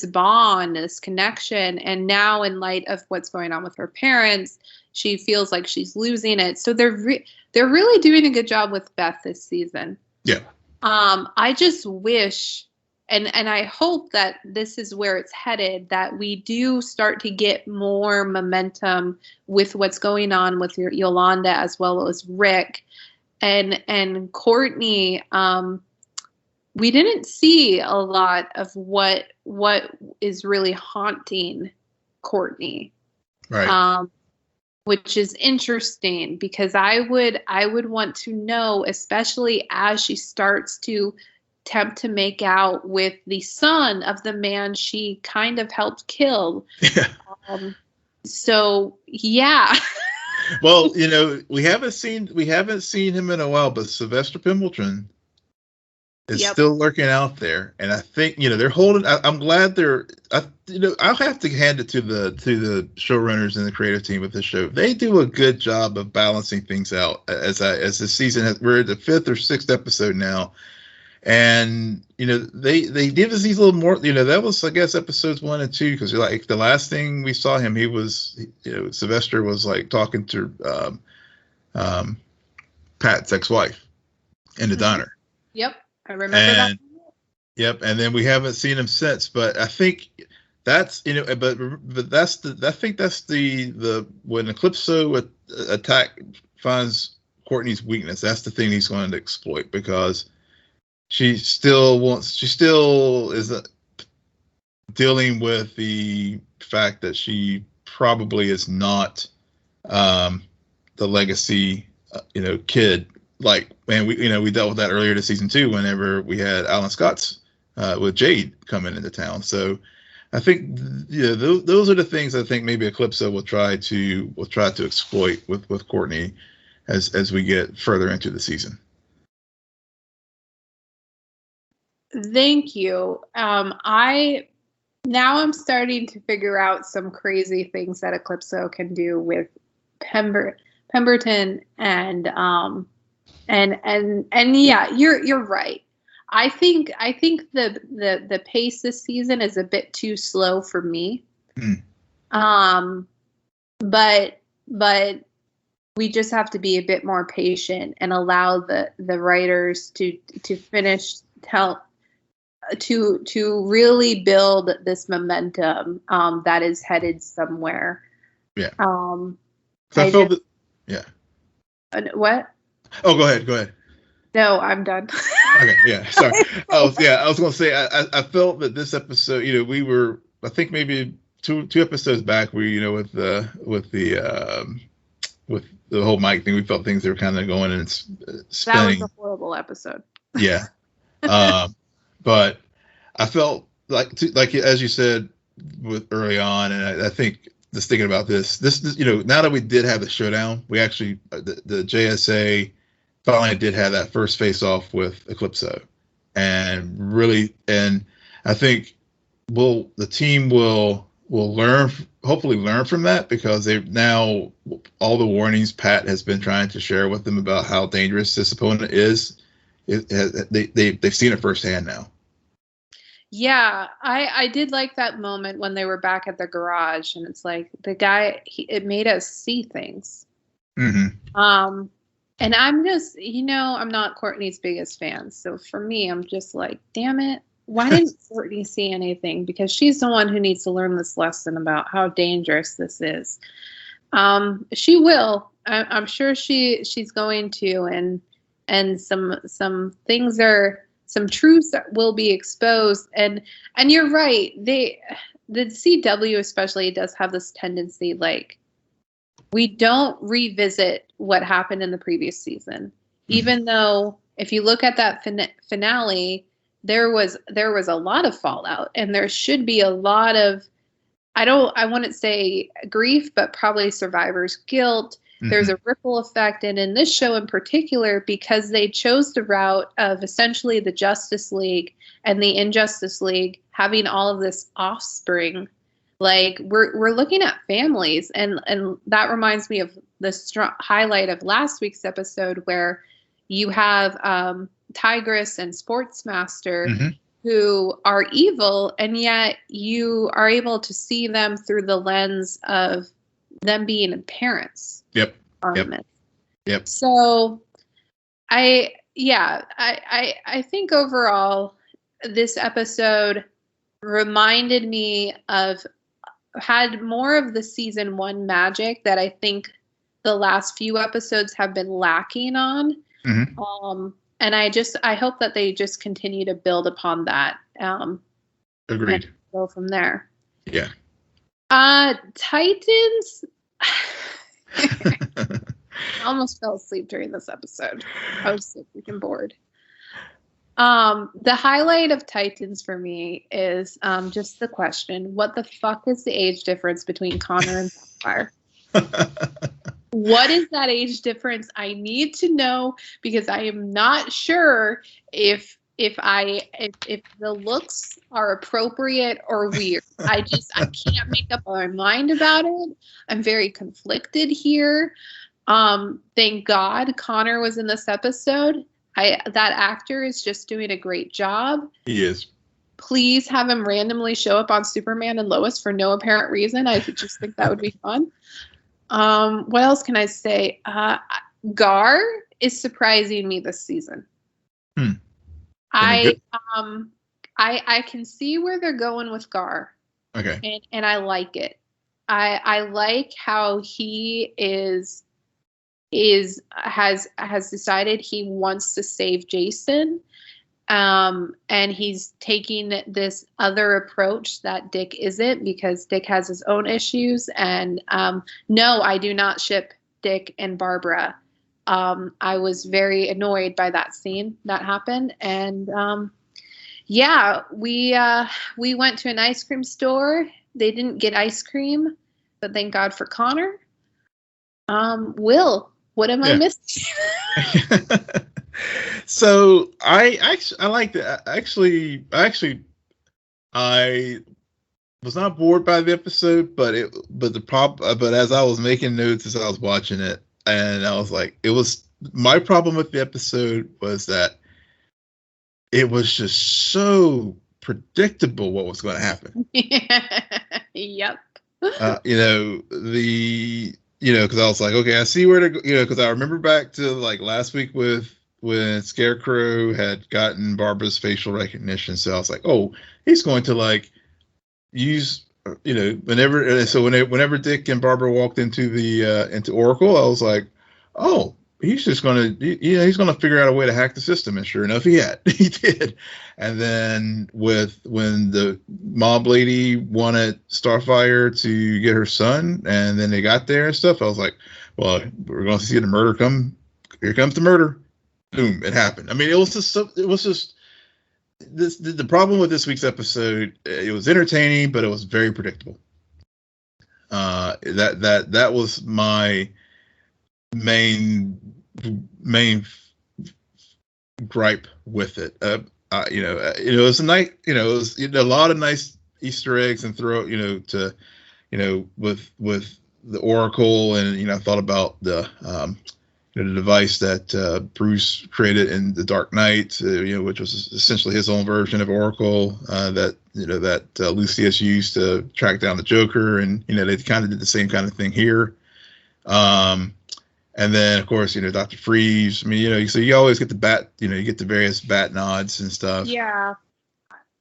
Speaker 1: bond, this connection, and now in light of what's going on with her parents, she feels like she's losing it. So they're really doing a good job with Beth this season.
Speaker 2: Yeah.
Speaker 1: I just wish, and I hope that this is where it's headed, that we do start to get more momentum with what's going on with Yolanda as well as Rick and Courtney. We didn't see a lot of what is really haunting Courtney,
Speaker 2: right?
Speaker 1: Which is interesting, because I would want to know, especially as she starts to attempt to make out with the son of the man she kind of helped kill.
Speaker 2: Yeah.
Speaker 1: So yeah.
Speaker 2: Well, we haven't seen him in a while, but Sylvester Pimpleton is still lurking out there, and I think they're holding. I'm glad they're. I'll have to hand it to the showrunners and the creative team of this show. They do a good job of balancing things out as the season has. We're at the 5th or 6th episode now, and they give us these little more. That was, I guess, episodes 1 and 2, because like the last thing we saw him, he was Sylvester was like talking to Pat's ex-wife in the diner.
Speaker 1: Yep. I remember that.
Speaker 2: Yep, and then we haven't seen him since. But I think that's but I think that's the when Eclipso attack finds Courtney's weakness. That's the thing he's going to exploit, because she still is dealing with the fact that she probably is not the legacy, kid. Like, man, we dealt with that earlier this season too. Whenever we had Alan Scott's with Jade coming into town, so I think those are the things I think maybe Eclipso will try to exploit with Courtney as we get further into the season.
Speaker 1: Thank you. I'm starting to figure out some crazy things that Eclipso can do with Pemberton and yeah, you're right. I think the pace this season is a bit too slow for me. But we just have to be a bit more patient and allow the writers to finish to really build this momentum that is headed somewhere.
Speaker 2: Yeah. I felt that. Yeah.
Speaker 1: What?
Speaker 2: Oh, go ahead.
Speaker 1: No, I'm done.
Speaker 2: Okay. Yeah. Sorry. I was going to say I felt that this episode, we were, I think maybe two episodes back, with the whole mic thing, we felt things were kind of going and spinning.
Speaker 1: That was a horrible episode.
Speaker 2: Yeah. But I felt like as you said with early on, and I think just thinking about this, now that we did have the showdown, we actually the JSA finally did have that first face off with Eclipso, and I think the team will hopefully learn from that, because they've now all the warnings Pat has been trying to share with them about how dangerous this opponent is. They've seen it firsthand now.
Speaker 1: Yeah, I did like that moment when they were back at the garage, and it's like the guy, it made us see things.
Speaker 2: Mm-hmm.
Speaker 1: And I'm just, I'm not Courtney's biggest fan. So for me, I'm just like, damn it. Why didn't Courtney see anything? Because she's the one who needs to learn this lesson about how dangerous this is. She will. I'm sure she's going to, and some things some truths that will be exposed. And you're right. The CW especially does have this tendency, like, we don't revisit what happened in the previous season, even though if you look at that finale, there was a lot of fallout, and there should be a lot of, I wouldn't say grief, but probably survivor's guilt. There's a ripple effect. And in this show in particular, because they chose the route of essentially the Justice League and the Injustice League having all of this offspring, like we're looking at families. And that reminds me of the highlight of last week's episode, where you have Tigress and Sportsmaster who are evil, and yet you are able to see them through the lens of them being parents.
Speaker 2: Yep.
Speaker 1: So I think overall this episode reminded me had more of the season 1 magic that I think the last few episodes have been lacking on. And I hope that they just continue to build upon that.
Speaker 2: Agreed.
Speaker 1: And go from there.
Speaker 2: Yeah.
Speaker 1: Titans. I almost fell asleep during this episode. I was so freaking bored. The highlight of Titans for me is just the question: what the fuck is the age difference between Connor and Sapphire? What is that age difference? I need to know, because I am not sure if the looks are appropriate or weird. I can't make up my mind about it. I'm very conflicted here. Thank God Connor was in this episode. That actor is just doing a great job.
Speaker 2: He is.
Speaker 1: Please have him randomly show up on Superman and Lois for no apparent reason. I just think that would be fun. What else can I say? Gar is surprising me this season. I can see where they're going with Gar.
Speaker 2: Okay.
Speaker 1: And I like it. I like how he has decided he wants to save Jason. And he's taking this other approach that Dick isn't, because Dick has his own issues. And no, I do not ship Dick and Barbara. I was very annoyed by that scene that happened. And yeah, we went to an ice cream store. They didn't get ice cream, but thank God for Connor. Will, what am I missing?
Speaker 2: So I like that. I was not bored by the episode, but as I was making notes as I was watching it, and I was like, my problem with the episode was that it was just so predictable what was going to happen.
Speaker 1: Yep.
Speaker 2: Because I was like, okay, I see where to go, because I remember back to like last week when Scarecrow had gotten Barbara's facial recognition. So I was like, oh, he's going to like use, whenever Dick and Barbara walked into Oracle, I was like, oh, he's just going to, he's going to figure out a way to hack the system. And sure enough, he did. And then when the mob lady wanted Starfire to get her son, and then they got there and stuff, I was like, well, we're going to see the murder come. Here comes the murder. Boom, it happened. I mean, it was just the problem with this week's episode. It was entertaining, but it was very predictable. That was my main gripe with it. It was a night. It was a lot of nice Easter eggs and with the Oracle, and I thought about the device that Bruce created in The Dark Knight, which was essentially his own version of Oracle that Lucius used to track down the Joker, and they kind of did the same kind of thing here. And then of course Dr. Freeze. I mean, so you always get the bat, you get the various bat nods and stuff.
Speaker 1: Yeah,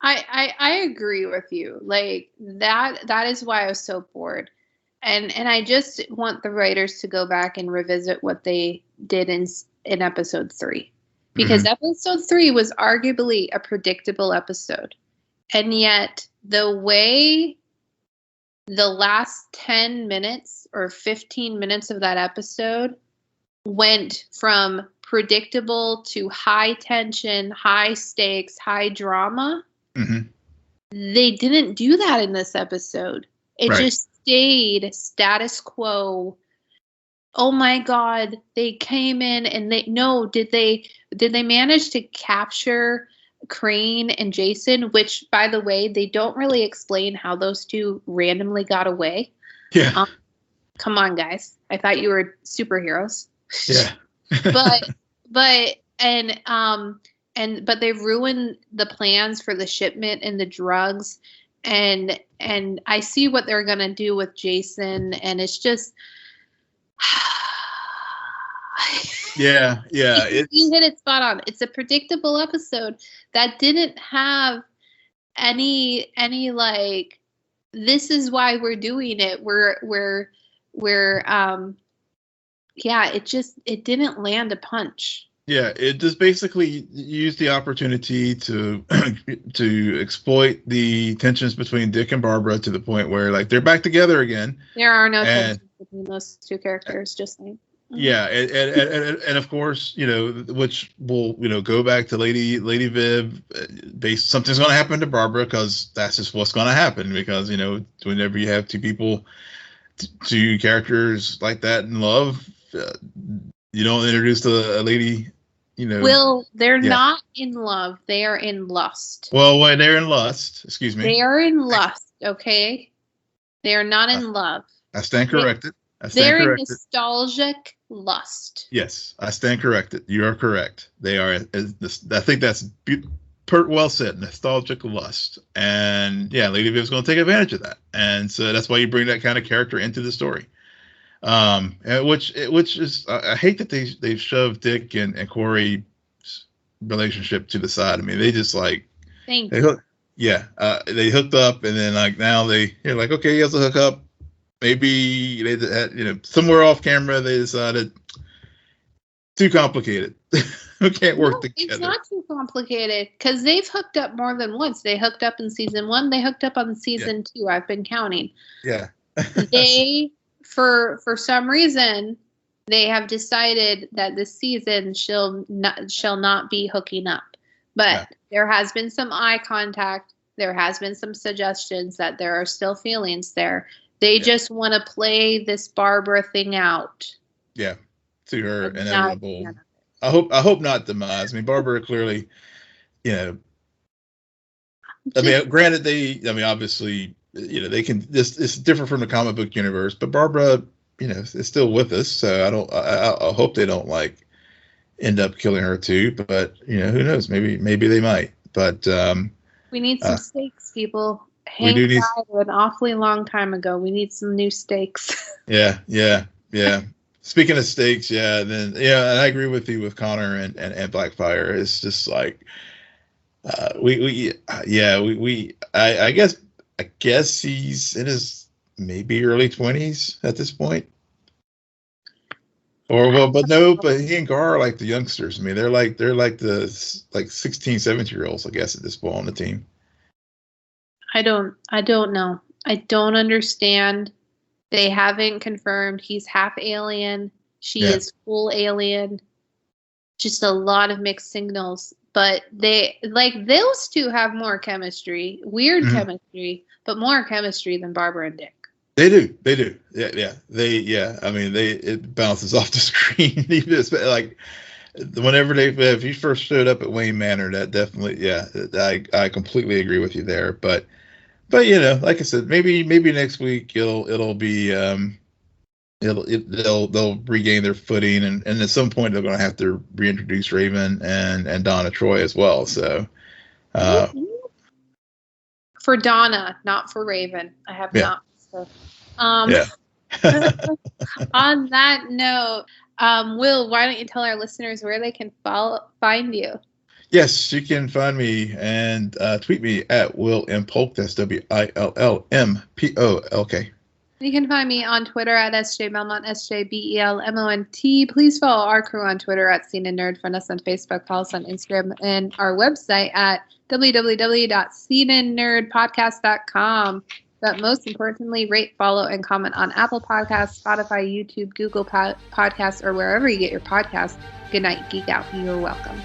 Speaker 1: I agree with you. Like that is why I was so bored. And I just want the writers to go back and revisit what they did in episode 3. Because episode 3 was arguably a predictable episode. And yet the way the last 10 minutes or 15 minutes of that episode went from predictable to high tension, high stakes, high drama, they didn't do that in this episode. It just stayed status quo. Oh my God, they came in and did they manage to capture Crane and Jason, which by the way, they don't really explain how those two randomly got away.
Speaker 2: Yeah.
Speaker 1: Come on, guys. I thought you were superheroes.
Speaker 2: Yeah.
Speaker 1: but they ruined the plans for the shipment and the drugs. And I see what they're going to do with Jason, and it's just
Speaker 2: yeah.
Speaker 1: You hit it spot on. It's a predictable episode that didn't have any like, this is why we're doing it. It didn't land a punch.
Speaker 2: Yeah, it just basically used the opportunity to exploit the tensions between Dick and Barbara to the point where like they're back together again.
Speaker 1: There are no tensions between those two characters, just saying.
Speaker 2: Yeah, and of course, which will go back to Lady Viv. Something's going to happen to Barbara because that's just what's going to happen. Because whenever you have two characters like that in love, you don't introduce a lady.
Speaker 1: Will, they're not in love. They are in lust.
Speaker 2: Well, they're in lust. Excuse me.
Speaker 1: They are in lust. Okay, they are not in love.
Speaker 2: I stand corrected.
Speaker 1: They're in nostalgic lust.
Speaker 2: Yes, I stand corrected. You are correct. They are. I think that's well said. Nostalgic lust, and yeah, Lady Viv's going to take advantage of that, and so that's why you bring that kind of character into the story. Which is I hate that they've shoved Dick and Corey's relationship to the side. I mean, they just like they hooked up, and then like now you're like, okay, he has to hook up. Maybe they had, somewhere off camera they decided too complicated. We can't work
Speaker 1: No,
Speaker 2: together.
Speaker 1: it's not too complicated because they've hooked up more than once. They hooked up in season 1. They hooked up on season 2. I've been counting.
Speaker 2: Yeah.
Speaker 1: They, for some reason, they have decided that this season shall not be hooking up. But there has been some eye contact. There has been some suggestions that there are still feelings there. They just want to play this Barbara thing out.
Speaker 2: Yeah, to her inevitable. I hope not demise. I mean, Barbara clearly, you know. I mean, granted, obviously, you know, they can. It's different from the comic book universe, but Barbara, you know, is still with us. So I hope they don't like end up killing her too. But you know, who knows? Maybe they might. But
Speaker 1: we need some stakes, people.
Speaker 2: We do need
Speaker 1: an awfully long time ago. We need some new stakes.
Speaker 2: Yeah. Speaking of stakes, and I agree with you with Connor and Blackfire. It's just like I guess he's in his maybe early 20s at this point. But he and Gar are like the youngsters. I mean, they're like the 16, 17-year-olds, I guess, at this point on the team.
Speaker 1: I don't know. I don't understand. They haven't confirmed he's half alien. She is full alien. Just a lot of mixed signals. But those two have more chemistry, weird chemistry, but more chemistry than Barbara and Dick.
Speaker 2: They do. Yeah. I mean, it bounces off the screen. Even like whenever if he first showed up at Wayne Manor, that definitely, I completely agree with you there. But you know, like I said, maybe next week it'll be they'll regain their footing, and at some point they're going to have to reintroduce Raven and Donna Troy as well. So
Speaker 1: for Donna, not for Raven. I have not. So, on that note, Will, why don't you tell our listeners where they can find you?
Speaker 2: Yes, you can find me and tweet me at Will M. Polk. That's WILLMPOLK.
Speaker 1: You can find me on Twitter at SJ Belmont, SJBELMONT. Please follow our crew on Twitter at SNN Nerd. Find us on Facebook, follow us on Instagram, and our website at www.cnnerdpodcast.com. But most importantly, rate, follow, and comment on Apple Podcasts, Spotify, YouTube, Google Podcasts, or wherever you get your podcasts. Good night, Geek Out. You're welcome.